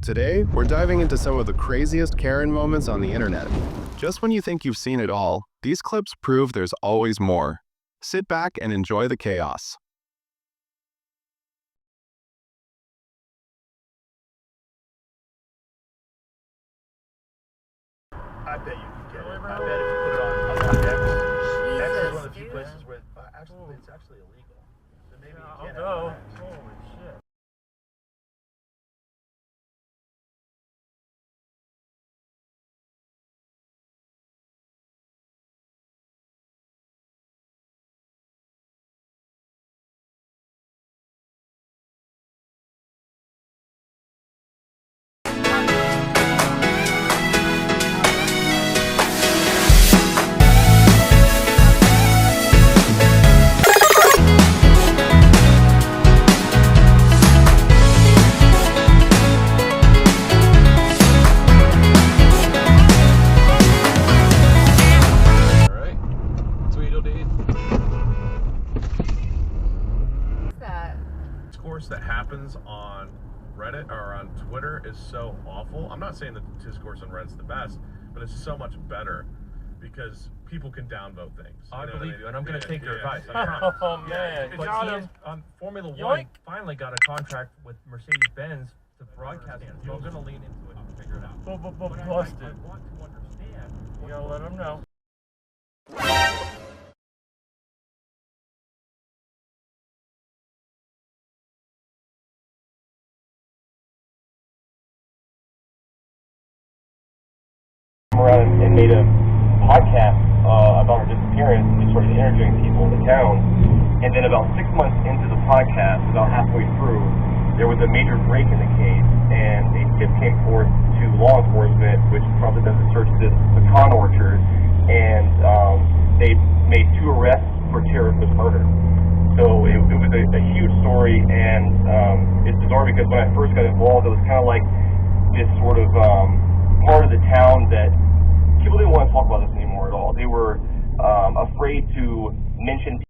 Today, we're diving into some of the craziest Karen moments on the internet. Just when you think you've seen it all, these clips prove there's always more. Sit back and enjoy the chaos. I bet you can get it. I bet if you put it on X is one of the few places where it's actually illegal. So maybe you can't have X. Holy shit. That happens on Reddit or on Twitter is so awful. I'm not saying that the discourse on Reddit's the best, but it's so much better because people can downvote things. I believe you, and I'm going to take your advice. Oh man! But he is, Formula One finally got a contract with Mercedes-Benz to broadcast it, so I'm going to lean into it and figure it out. Busted. I want to understand. You gotta let them know. Around and made a podcast about her disappearance and started interviewing people in the town. And then about 6 months into the podcast, about halfway through, there was a major break in the case, and a tip came forth to law enforcement, which prompted them to search this pecan orchard, and they made 2 arrests for terrorist murder. So it was a huge story, and it's bizarre because when I first got involved, it was kind of like this sort of part of the town that people didn't want to talk about this anymore at all. They were afraid to mention.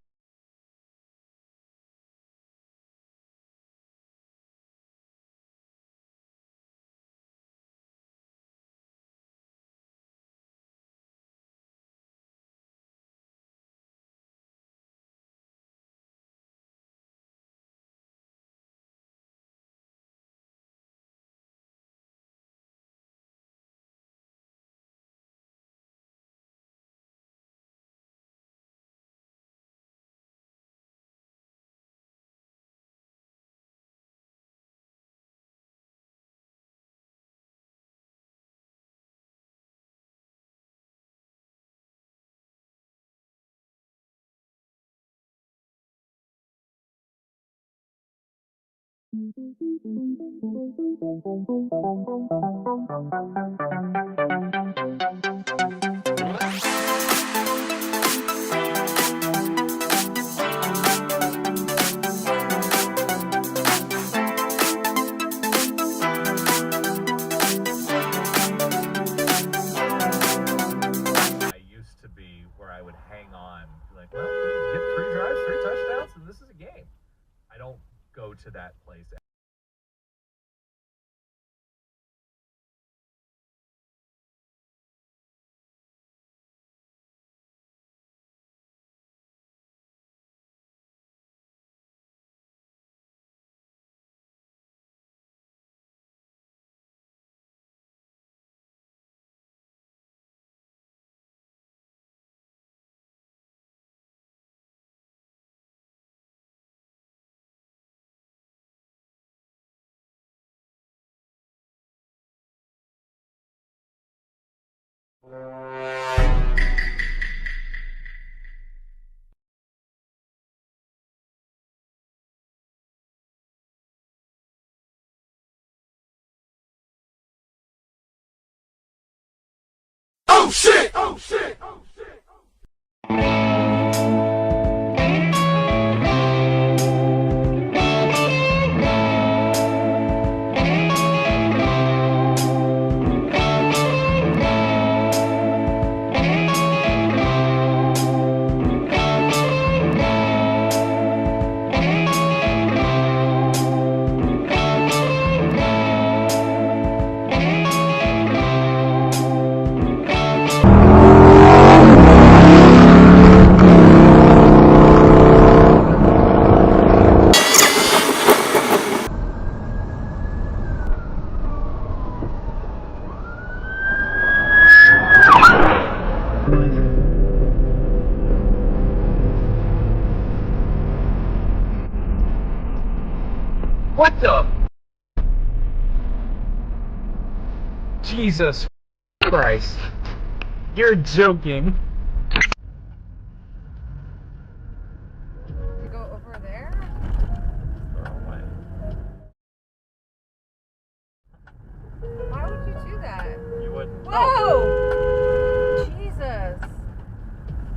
To that place. Oh shit! Oh shit! Oh shit! Jesus Christ. You're joking. To go over there? Why would you do that? You would. Whoa! Jesus.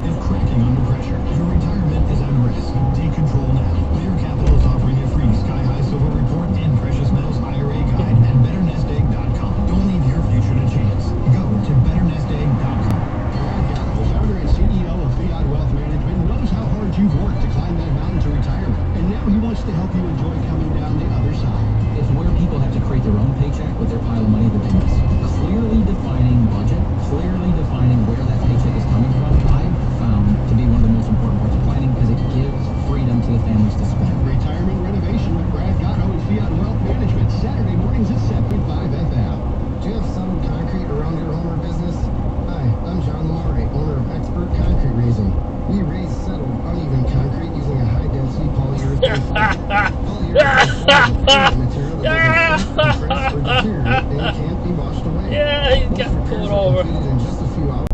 If cracking under pressure, your retirement is at risk. Take control now. Clear Capital is offering a free Sky High Silver Report and Precious Metals IRA Guide at betternestegg.com. Don't leave your future to chance. Go to betternestegg.com. Brad Garrow, founder and CEO of Fiat Wealth Management, knows how hard you've worked to climb that mountain to retirement. And now he wants to help you enjoy coming down the other side. It's where people have to create their own paycheck with their pile of money that they miss. Clearly defining budget, clearly defining where that paycheck is coming from, I've found to be one of the most important parts of planning because it gives freedom to the families to spend. Retirement Renovation with Brad Gatto and Fiat Wealth Management, Saturday mornings at 7:05 FM. Do you have some concrete around your home or business? Hi, I'm John Lamare, owner of Expert Concrete Raising. We raise settled, uneven concrete using a high-density polyurethane fiber. Polyurethane fiber is a material that doesn't compress or deteriorate and can't be washed away. Yeah, he's got Most pulled repairs are over. completed in just a few hours.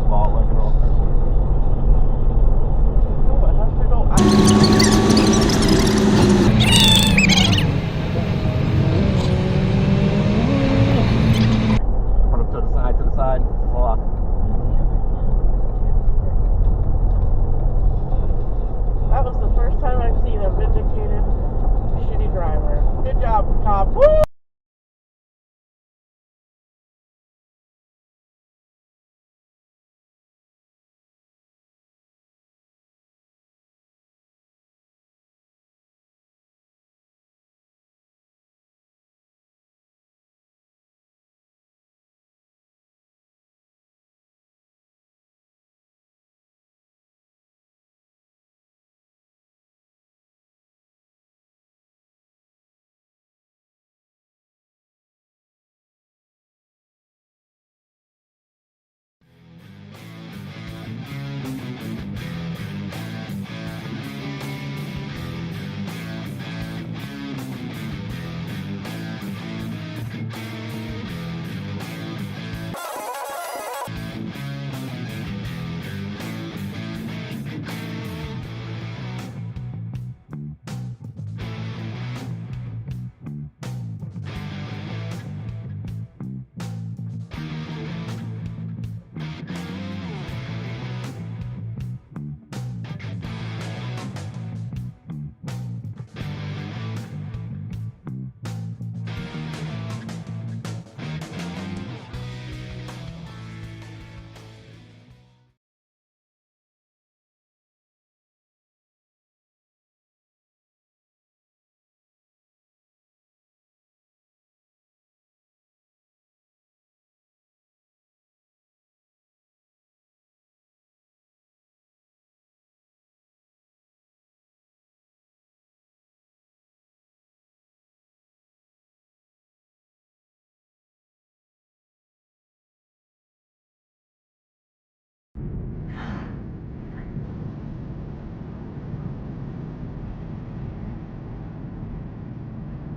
Small looking old person. No, it has to go out. Put him to the side, Hold on. That was the first time I've seen a vindicated shitty driver. Good job, cop. Woo!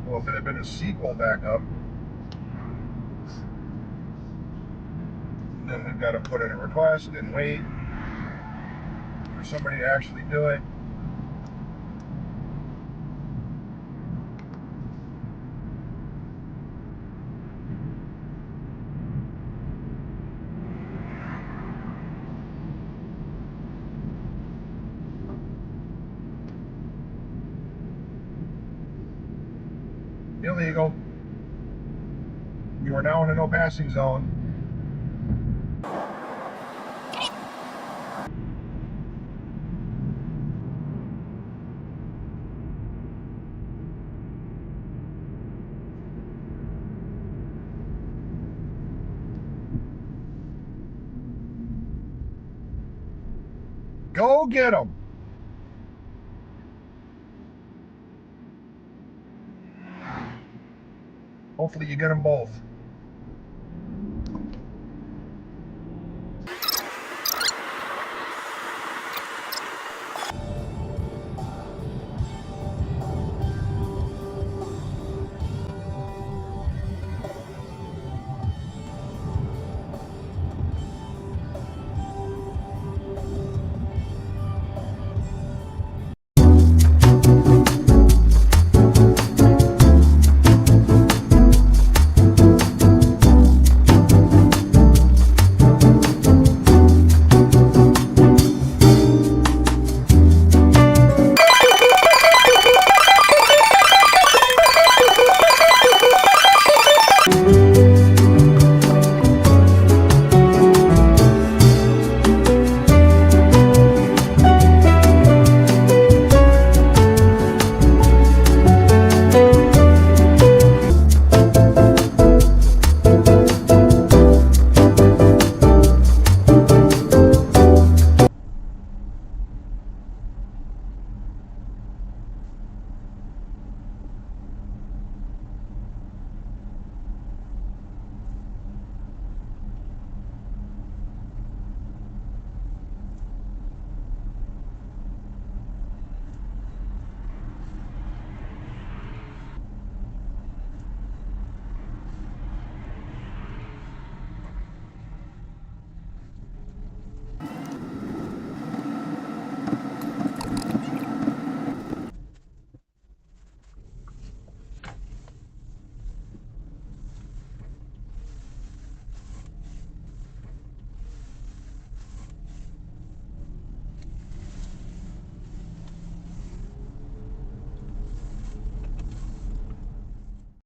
Well, if it had been a sequel backup, then we've got to put in a request and wait for somebody to actually do it. Illegal. You are now in a no passing zone. Go get them. Hopefully you get them both.